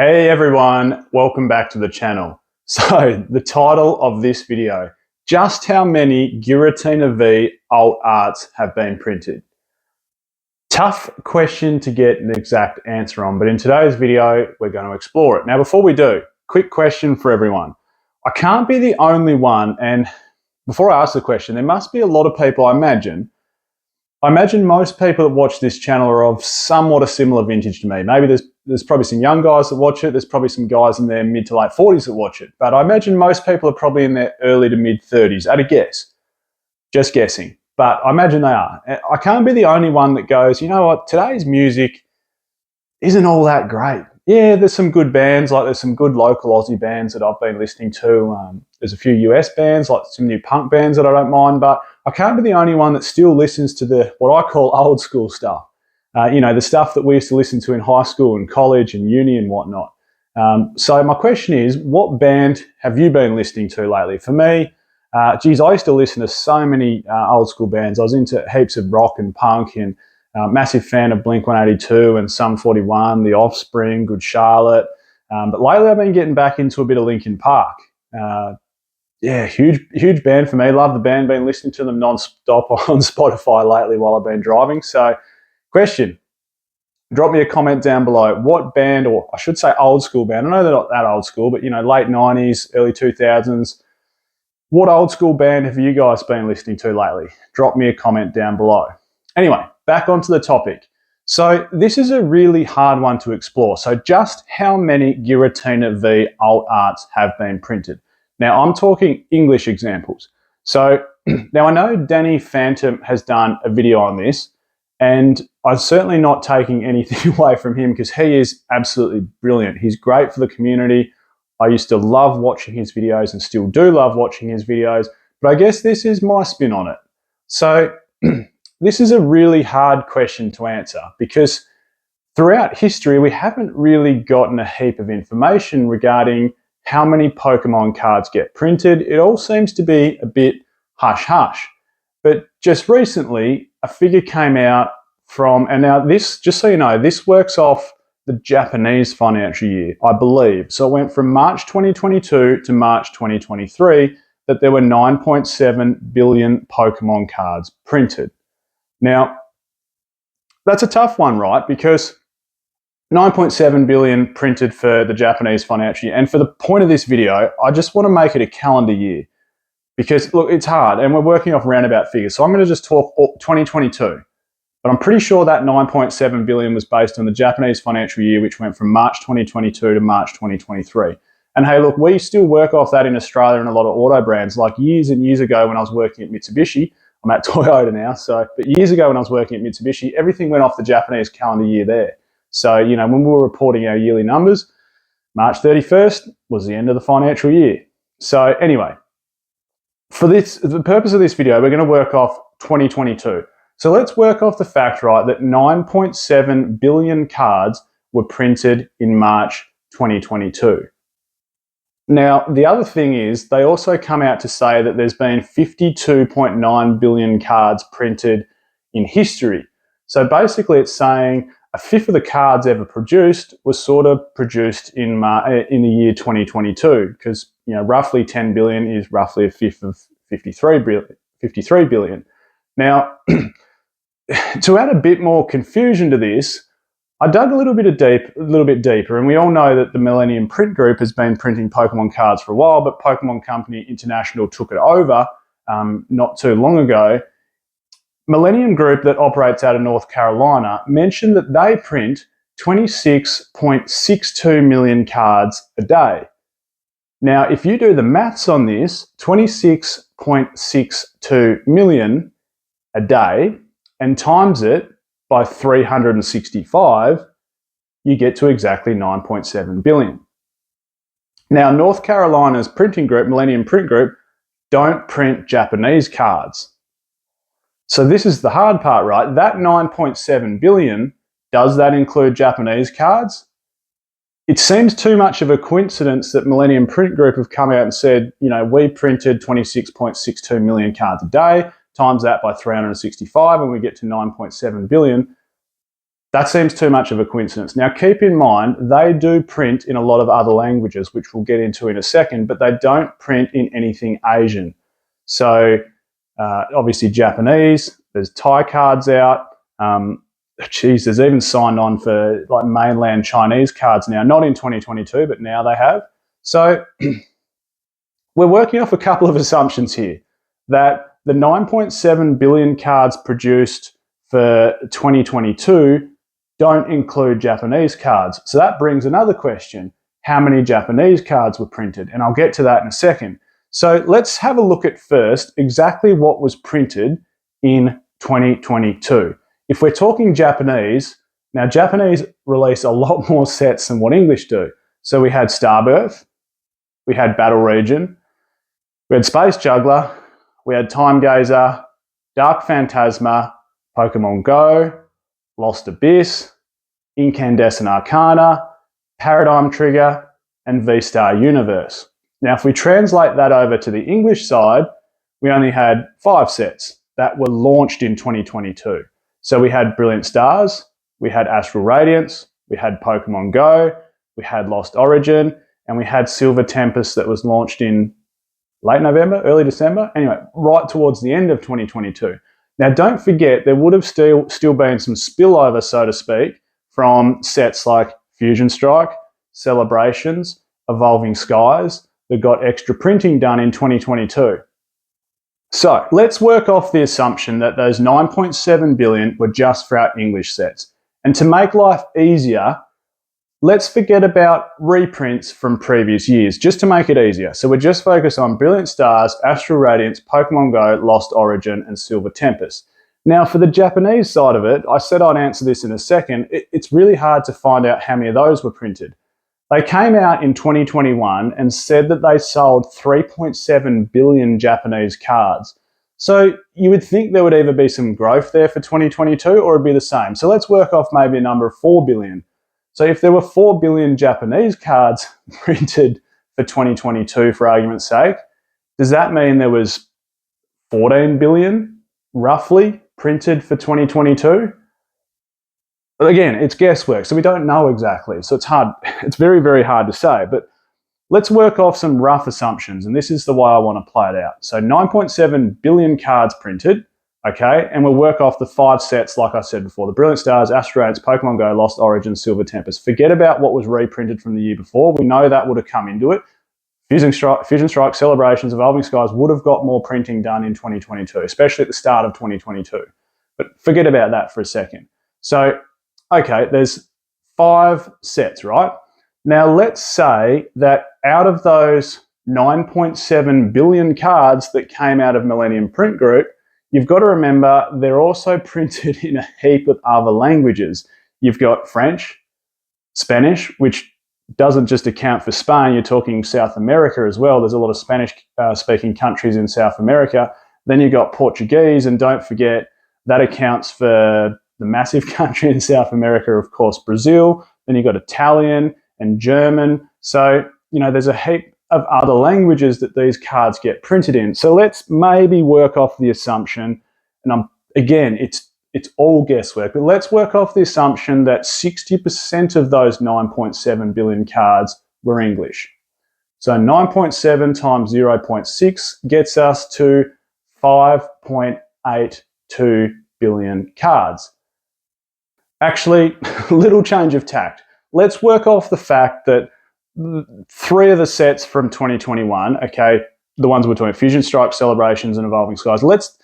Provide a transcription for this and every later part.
Hey everyone, welcome back to the channel. So the title of this video, just how many Giratina V alt arts have been printed? Tough question to get an exact answer on, but in today's video, we're going to explore it. Now, before we do, quick question for everyone. I can't be the only one, and before I ask the question, there must be a lot of people, I imagine most people that watch this channel are of somewhat a similar vintage to me. Maybe there's probably some young guys that watch it. There's probably some guys in their mid to late 40s that watch it. But I imagine most people are probably in their early to mid 30s, at a guess. Just guessing. But I imagine they are. I can't be the only one that goes, you know what, today's music isn't all that great. Yeah, there's some good bands, like there's some good local Aussie bands that I've been listening to. There's a few US bands, like some new punk bands that I don't mind, but I can't be the only one that still listens to the what I call old school stuff. The stuff that we used to listen to in high school and college and uni and whatnot. So my question is, what band have you been listening to lately? For me, I used to listen to so many old school bands. I was into heaps of rock and punk and massive fan of Blink-182 and Sum 41, The Offspring, Good Charlotte. But lately I've been getting back into a bit of Linkin Park. Huge band for me. Love the band. Been listening to them non-stop on Spotify lately while I've been driving. So, question, drop me a comment down below. What band, or I should say old school band, I know they're not that old school, but late 90s, early 2000s, what old school band have you guys been listening to lately? Drop me a comment down below. Anyway, back onto the topic. So this is a really hard one to explore. So just how many Giratina V alt arts have been printed? Now I'm talking English examples. So now I know Danny Phantom has done a video on this, and I'm certainly not taking anything away from him because he is absolutely brilliant. He's great for the community. I used to love watching his videos and still do love watching his videos, but I guess this is my spin on it. So this is a really hard question to answer because throughout history, we haven't really gotten a heap of information regarding how many Pokemon cards get printed. It all seems to be a bit hush-hush. But just recently, a figure came out from, and now this, just so you know, this works off the Japanese financial year, I believe. So it went from March 2022 to March 2023 that there were 9.7 billion Pokemon cards printed. Now, that's a tough one, right? Because 9.7 billion printed for the Japanese financial year. And for the point of this video, I just want to make it a calendar year. Because, look, it's hard, and we're working off roundabout figures. So I'm going to just talk 2022. But I'm pretty sure that 9.7 billion was based on the Japanese financial year, which went from March 2022 to March 2023. And hey, look, we still work off that in Australia and a lot of auto brands. Like years and years ago when I was working at Mitsubishi, I'm at Toyota now, but years ago when I was working at Mitsubishi, everything went off the Japanese calendar year there. So, when we were reporting our yearly numbers, March 31st was the end of the financial year. So anyway, for the purpose of this video, we're going to work off 2022. So let's work off the fact, right, that 9.7 billion cards were printed in March 2022. Now, the other thing is they also come out to say that there's been 52.9 billion cards printed in history. So basically it's saying a fifth of the cards ever produced was sort of produced in the year 2022 because, roughly 10 billion is roughly a fifth of 53 billion. Now, to add a bit more confusion to this, I dug a little bit deeper, and we all know that the Millennium Print Group has been printing Pokemon cards for a while, but Pokemon Company International took it over not too long ago. Millennium Group, that operates out of North Carolina, mentioned that they print 26.62 million cards a day. Now, if you do the maths on this, 26.62 million a day, and times it by 365, you get to exactly 9.7 billion. Now, North Carolina's printing group, Millennium Print Group, don't print Japanese cards. So this is the hard part, right? That 9.7 billion, does that include Japanese cards? It seems too much of a coincidence that Millennium Print Group have come out and said, we printed 26.62 million cards a day, times that by 365, and we get to 9.7 billion. That seems too much of a coincidence. Now, keep in mind, they do print in a lot of other languages, which we'll get into in a second, but they don't print in anything Asian. So, obviously Japanese, there's Thai cards out. There's even signed on for like mainland Chinese cards now, not in 2022, but now they have. So, we're working off a couple of assumptions here that the 9.7 billion cards produced for 2022 don't include Japanese cards. So that brings another question. How many Japanese cards were printed? And I'll get to that in a second. So let's have a look at first exactly what was printed in 2022. If we're talking Japanese, now Japanese release a lot more sets than what English do. So we had Starbirth, we had Battle Region, we had Space Juggler, we had Time Gazer, Dark Phantasma, Pokemon Go, Lost Abyss, Incandescent Arcana, Paradigm Trigger, and V-Star Universe. Now, if we translate that over to the English side, we only had 5 sets that were launched in 2022. So we had Brilliant Stars, we had Astral Radiance, we had Pokemon Go, we had Lost Origin, and we had Silver Tempest that was launched in late November, early December. Anyway, right towards the end of 2022. Now, don't forget, there would have still been some spillover, so to speak, from sets like Fusion Strike, Celebrations, Evolving Skies that got extra printing done in 2022. So let's work off the assumption that those 9.7 billion were just for our English sets. And to make life easier, let's forget about reprints from previous years, just to make it easier. So we're just focused on Brilliant Stars, Astral Radiance, Pokemon Go, Lost Origin, and Silver Tempest. Now, for the Japanese side of it, I said I'd answer this in a second. It's really hard to find out how many of those were printed. They came out in 2021 and said that they sold 3.7 billion Japanese cards. So you would think there would either be some growth there for 2022 or it'd be the same. So let's work off maybe a number of 4 billion. So if there were 4 billion Japanese cards printed for 2022, for argument's sake, does that mean there was 14 billion, roughly, printed for 2022? But again, it's guesswork, so we don't know exactly. So it's hard. It's very, very hard to say. But let's work off some rough assumptions, and this is the way I want to play it out. So 9.7 billion cards printed, okay, and we'll work off the 5 sets, like I said before, the Brilliant Stars, Astral Radiance, Pokemon Go, Lost Origin, Silver Tempest. Forget about what was reprinted from the year before. We know that would have come into it. Fusion Strike, Celebrations, Evolving Skies would have got more printing done in 2022, especially at the start of 2022. But forget about that for a second. So, okay, there's 5 sets, right? Now, let's say that out of those 9.7 billion cards that came out of Millennium Print Group, you've got to remember they're also printed in a heap of other languages. You've got French, Spanish, which doesn't just account for Spain. You're talking South America as well. There's a lot of Spanish-speaking countries in South America. Then you've got Portuguese, and don't forget that accounts for the massive country in South America, of course, Brazil. Then you've got Italian and German. So, there's a heap of other languages that these cards get printed in. So let's maybe work off the assumption, and again, it's all guesswork, but let's work off the assumption that 60% of those 9.7 billion cards were English. So 9.7 times 0.6 gets us to 5.82 billion cards. Actually, little change of tact. Let's work off the fact that 3 of the sets from 2021, okay, the ones we're talking, Fusion Strike, Celebrations, and Evolving Skies, let's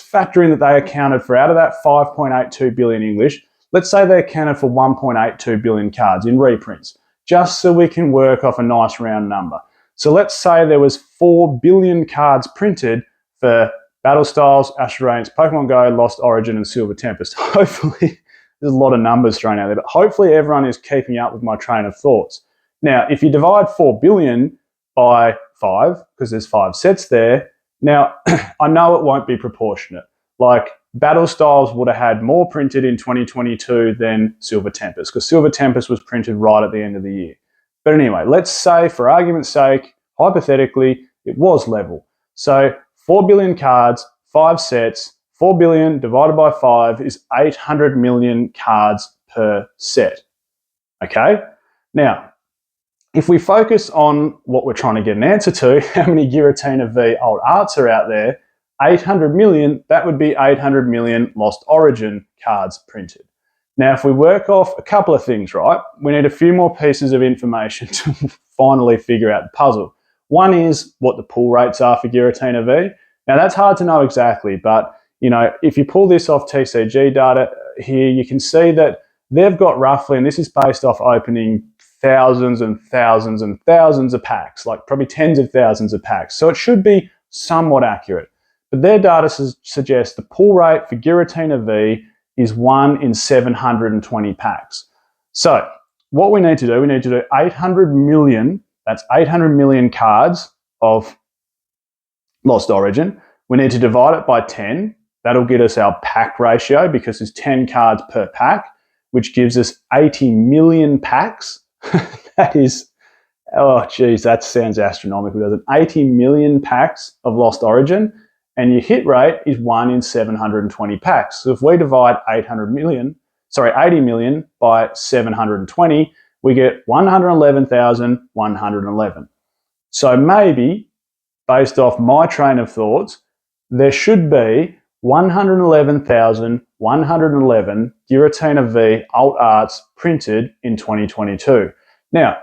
factor in that they accounted for, out of that 5.82 billion English, let's say they accounted for 1.82 billion cards in reprints, just so we can work off a nice round number. So let's say there was 4 billion cards printed for Battle Styles, Astral Radiance, Pokemon Go, Lost Origin, and Silver Tempest. Hopefully, there's a lot of numbers thrown out there, but hopefully everyone is keeping up with my train of thoughts. Now, if you divide 4 billion by 5, because there's 5 sets there, now, I know it won't be proportionate. Like, Battle Styles would have had more printed in 2022 than Silver Tempest, because Silver Tempest was printed right at the end of the year. But anyway, let's say, for argument's sake, hypothetically, it was level. So 4 billion cards, 5 sets, 4 billion divided by 5 is 800 million cards per set. Okay? Now, if we focus on what we're trying to get an answer to, how many Giratina V alt arts are out there, 800 million, that would be 800 million Lost Origin cards printed. Now, if we work off a couple of things, right, we need a few more pieces of information to finally figure out the puzzle. One is what the pull rates are for Giratina V. Now, that's hard to know exactly, but if you pull this off TCG data here, you can see that they've got roughly, and this is based off opening thousands and thousands and thousands of packs, like probably tens of thousands of packs. So it should be somewhat accurate. But their data suggests the pull rate for Giratina V is 1 in 720 packs. So what we need to do 800 million, that's 800 million cards of Lost Origin. We need to divide it by 10. That'll get us our pack ratio because there's 10 cards per pack, which gives us 80 million packs. That is, oh geez, that sounds astronomical, doesn't it? 80 million packs of Lost Origin, and your hit rate is 1 in 720 packs. So if we divide 80 million by 720, we get 111,111. So maybe, based off my train of thoughts, there should be 111,111 Giratina V alt arts printed in 2022. Now,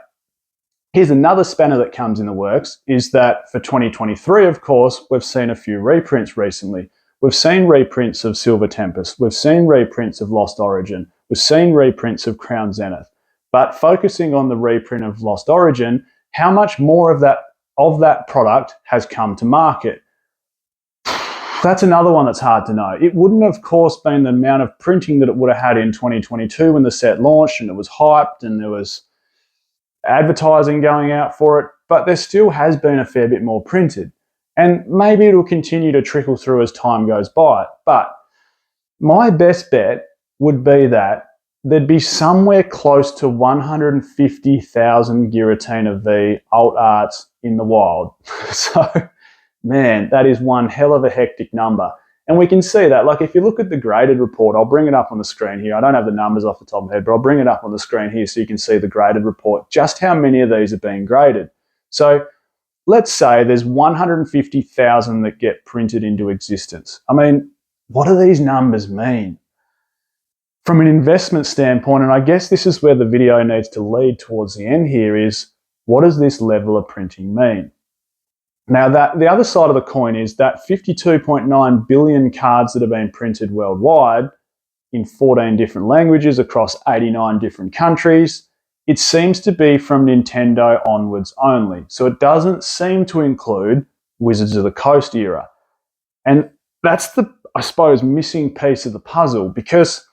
here's another spanner that comes in the works, is that for 2023, of course, we've seen a few reprints recently. We've seen reprints of Silver Tempest. We've seen reprints of Lost Origin. We've seen reprints of Crown Zenith. But focusing on the reprint of Lost Origin, how much more of that product has come to market? That's another one that's hard to know. It wouldn't, of course, been the amount of printing that it would have had in 2022 when the set launched and it was hyped and there was advertising going out for it, but there still has been a fair bit more printed. And maybe it'll continue to trickle through as time goes by. But my best bet would be that there'd be somewhere close to 150,000 Giratina V alt arts in the wild. So, man, that is one hell of a hectic number. And we can see that, like if you look at the graded report, I'll bring it up on the screen here. I don't have the numbers off the top of my head, but I'll bring it up on the screen here so you can see the graded report, just how many of these are being graded. So let's say there's 150,000 that get printed into existence. I mean, what do these numbers mean? From an investment standpoint, and I guess this is where the video needs to lead towards the end here, is what does this level of printing mean? Now, the other side of the coin is that 52.9 billion cards that have been printed worldwide in 14 different languages across 89 different countries, it seems to be from Nintendo onwards only. So it doesn't seem to include Wizards of the Coast era. And that's the, I suppose, missing piece of the puzzle, because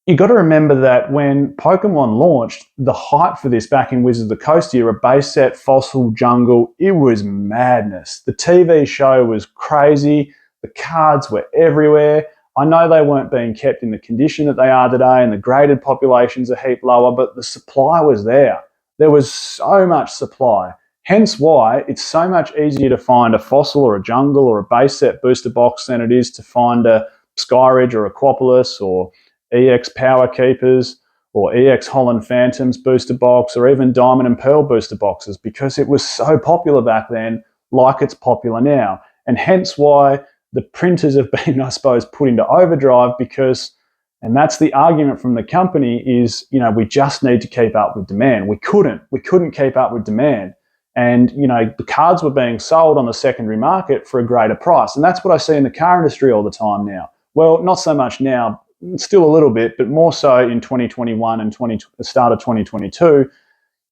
you got to remember that when Pokemon launched, the hype for this back in Wizards of the Coast era, base set, Fossil, Jungle, it was madness. The TV show was crazy. The cards were everywhere. I know they weren't being kept in the condition that they are today, and the graded populations are a heap lower, but the supply was there. There was so much supply. Hence why it's so much easier to find a Fossil or a Jungle or a base set booster box than it is to find a Skyridge or Aquapolis or EX Power Keepers or EX Holland Phantoms booster box, or even Diamond and Pearl booster boxes, because it was so popular back then, like it's popular now. And hence why the printers have been, I suppose, put into overdrive, because, and that's the argument from the company, is, we just need to keep up with demand. We couldn't keep up with demand. And, the cards were being sold on the secondary market for a greater price. And that's what I see in the car industry all the time now. Well, not so much now, still a little bit, but more so in 2021 and the start of 2022,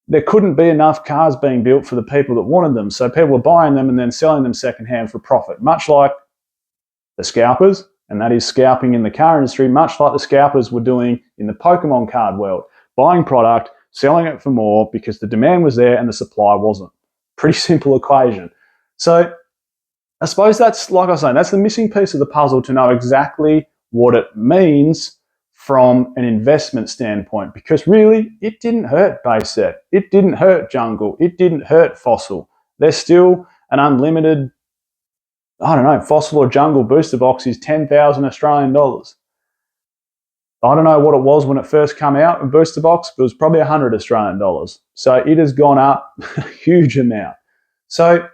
there couldn't be enough cars being built for the people that wanted them. So people were buying them and then selling them secondhand for profit, much like the scalpers, and that is scalping in the car industry, much like the scalpers were doing in the Pokemon card world, buying product, selling it for more because the demand was there and the supply wasn't. Pretty simple equation. So I suppose that's, like I was saying, that's the missing piece of the puzzle to know exactly what it means from an investment standpoint, because really it didn't hurt base set, it didn't hurt Jungle, it didn't hurt Fossil. There's still an unlimited, I don't know, Fossil or Jungle booster box is 10,000 Australian dollars. I don't know what it was when it first came out in Booster Box, but it was probably 100 Australian dollars. So it has gone up a huge amount. So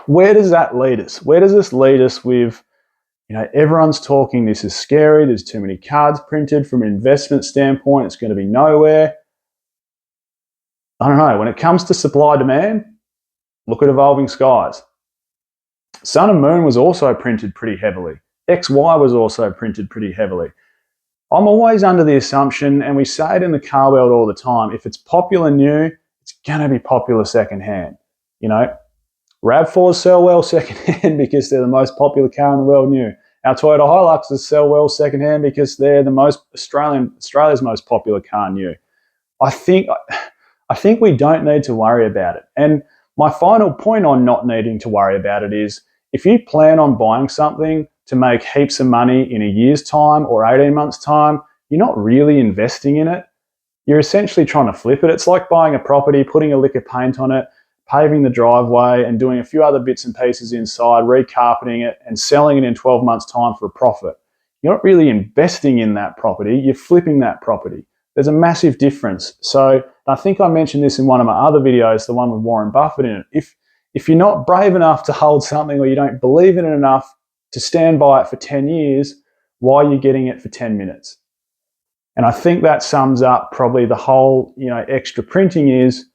where does that lead us? Where does this lead us with, everyone's talking this is scary, there's too many cards printed. From an investment standpoint, it's going to be nowhere. I don't know. When it comes to supply demand, look at Evolving Skies. Sun and Moon was also printed pretty heavily. XY was also printed pretty heavily. I'm always under the assumption, and we say it in the car world all the time, if it's popular new, it's going to be popular secondhand. RAV4s sell well secondhand because they're the most popular car in the world new. Our Toyota Hiluxes sell well secondhand because they're the most Australia's most popular car new. I think we don't need to worry about it. And my final point on not needing to worry about it is, if you plan on buying something to make heaps of money in a year's time or 18 months' time, you're not really investing in it. You're essentially trying to flip it. It's like buying a property, putting a lick of paint on it, paving the driveway and doing a few other bits and pieces inside, recarpeting it and selling it in 12 months' time for a profit. You're not really investing in that property, you're flipping that property. There's a massive difference. So I think I mentioned this in one of my other videos, the one with Warren Buffett in it. If you're not brave enough to hold something, or you don't believe in it enough to stand by it for 10 years, why are you getting it for 10 minutes? And I think that sums up probably the whole, extra printing is,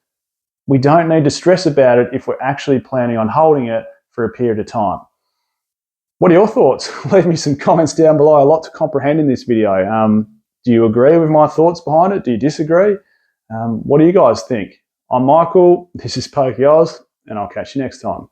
we don't need to stress about it if we're actually planning on holding it for a period of time. What are your thoughts? Leave me some comments down below. A lot to comprehend in this video. Do you agree with my thoughts behind it? Do you disagree? What do you guys think? I'm Michael, this is Pokey Oz, and I'll catch you next time.